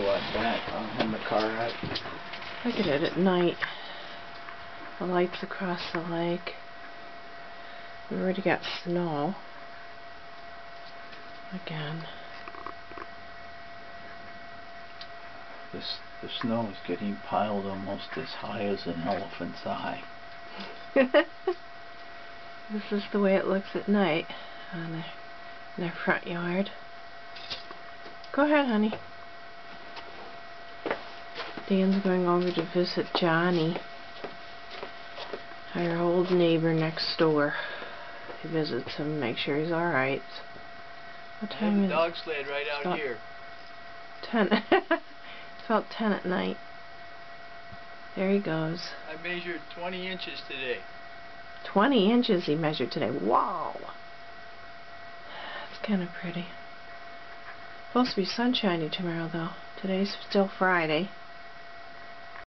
go at that in the car at? Look at it at night. The lights across the lake. We already got snow. Again. The snow is getting piled almost as high as an elephant's eye. This is the way it looks at night in their front yard. Go ahead, honey. Dan's going over to visit Johnny, our old neighbor next door. He visits him, make sure he's alright. What time is it? Dog sled right out here. 10. It's about 10 at night. There he goes. I measured 20 inches today. 20 inches he measured today. Wow! That's kind of pretty. Supposed to be sunshiny tomorrow though. Today's still Friday.